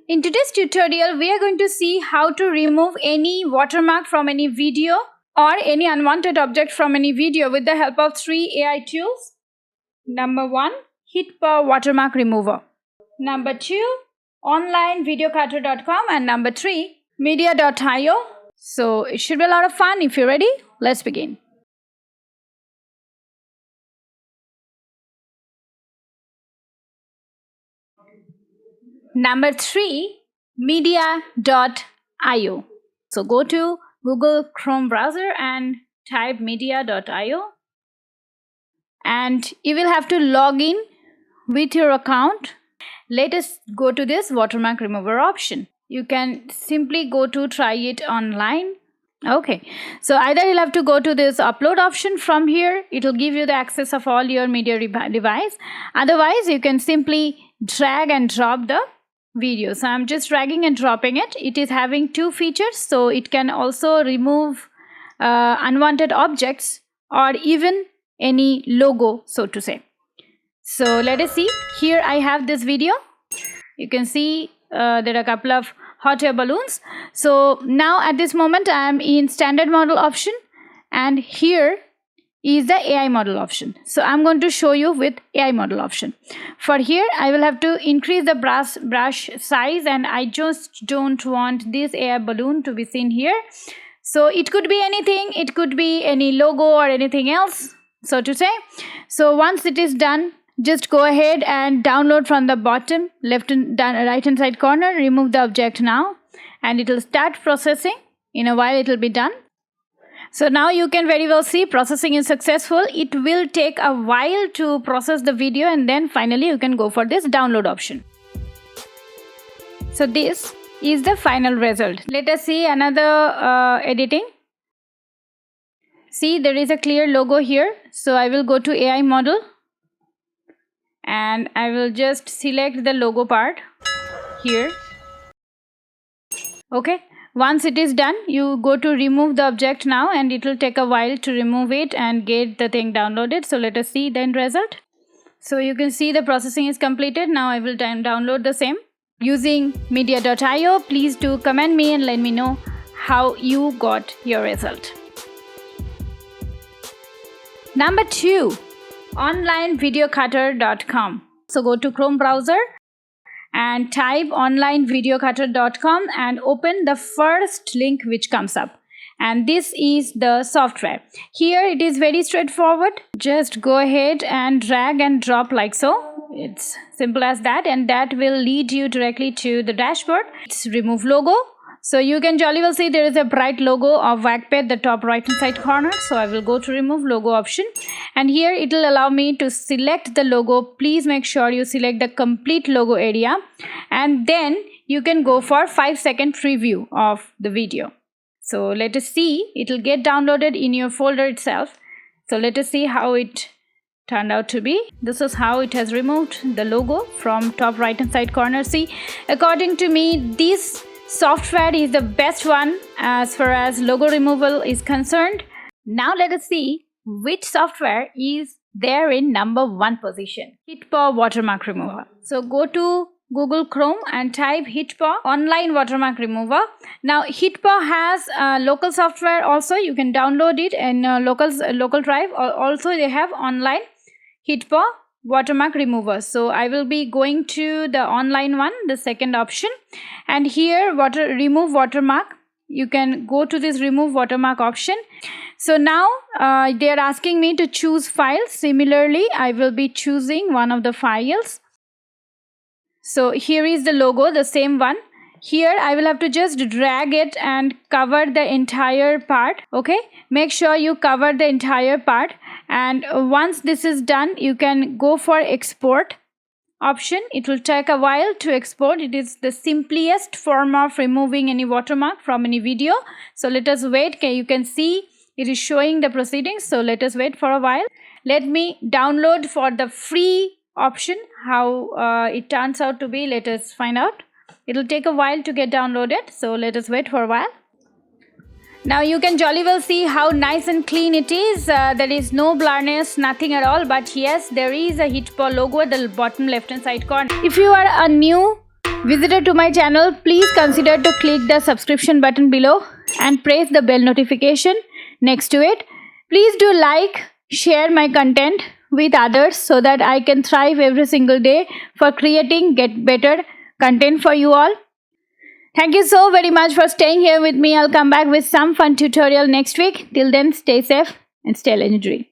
In today's tutorial, we are going to see how to remove any watermark from any video or any unwanted object from any video with the help of 3 AI tools. Number 1, HotPaw Watermark Remover. Number 2, onlinevideocutter.com, and number 3, media.io. So it should be a lot of fun. If you're ready, let's begin. Number 3, media.io. So go to Google Chrome browser and type media.io, and you will have to log in with your account. Let us go to this watermark remover option. You can simply go to try it online. Okay, so either you'll have to go to this upload option. From here it will give you the access of all your media device. Otherwise you can simply drag and drop the video. So I'm just dragging and dropping it. It is having 2 features, so it can also remove unwanted objects or even any logo, so to say. So let us see. Here I have this video. You can see there are a couple of hot air balloons. So now at this moment I am in standard model option, and here is the AI model option. So I'm going to show you with AI model option. For here I will have to increase the brush size, and I just don't want this AI balloon to be seen here. So it could be anything, it could be any logo or anything else, so to say. So once it is done, just go ahead and download from the bottom left and right hand side corner. Remove the object now, and it will start processing. In a while it will be done. So now you can very well see processing is successful. It will take a while to process the video, and then finally you can go for this download option. So this is the final result. Let us see another editing. See, there is a clear logo here. So I will go to AI model, and I will just select the logo part here. Okay. Once it is done, you go to remove the object now, and it will take a while to remove it and get the thing downloaded. So let us see the end result. So you can see the processing is completed. Now I will download the same using media.io. Please do comment me and let me know how you got your result. Number 2, onlinevideocutter.com. So go to Chrome browser and type onlinevideocutter.com and open the first link which comes up, and this is the software. Here it is very straightforward. Just go ahead and drag and drop like so. It's simple as that, and that will lead you directly to the dashboard. It's remove logo. So you can jolly well see there is a bright logo of VAGPE at the top right hand side corner. So I will go to remove logo option, and here it will allow me to select the logo. Please make sure you select the complete logo area, and then you can go for 5-second preview of the video. So let us see. It will get downloaded in your folder itself. So let us see how it turned out to be. This is how it has removed the logo from top right hand side corner. See, according to me, this software is the best one as far as logo removal is concerned. Now let us see which software is there in number 1 position. HotPaw Watermark Remover. So go to Google Chrome and type HotPaw Online Watermark Remover. Now HotPaw has local software also. You can download it in local drive. Also they have online HotPaw Watermark Remover. So I will be going to the online one, the second option, and here remove watermark. You can go to this remove watermark option. So now they are asking me to choose files. Similarly, I will be choosing one of the files. So here is the logo, the same one. Here I will have to just drag it and cover the entire part. Okay, make sure you cover the entire part, and once this is done, you can go for export option. It will take a while to export. It is the simplest form of removing any watermark from any video. So let us wait. Okay, you can see it is showing the proceedings. So let us wait for a while. Let me download for the free option how it turns out to be. Let us find out. It will take a while to get downloaded, so let us wait for a while. Now you can jolly well see how nice and clean it is. There is no blurriness, nothing at all. But yes, there is a HotPaw logo at the bottom left hand side corner. If you are a new Visitor to my channel, please consider to click the subscription button below and press the bell notification next to it. Please do like, share my content with others so that I can thrive every single day for creating better content for you all. Thank you so very much for staying here with me. I'll come back with some fun tutorial next week. Till then, stay safe and stay legendary.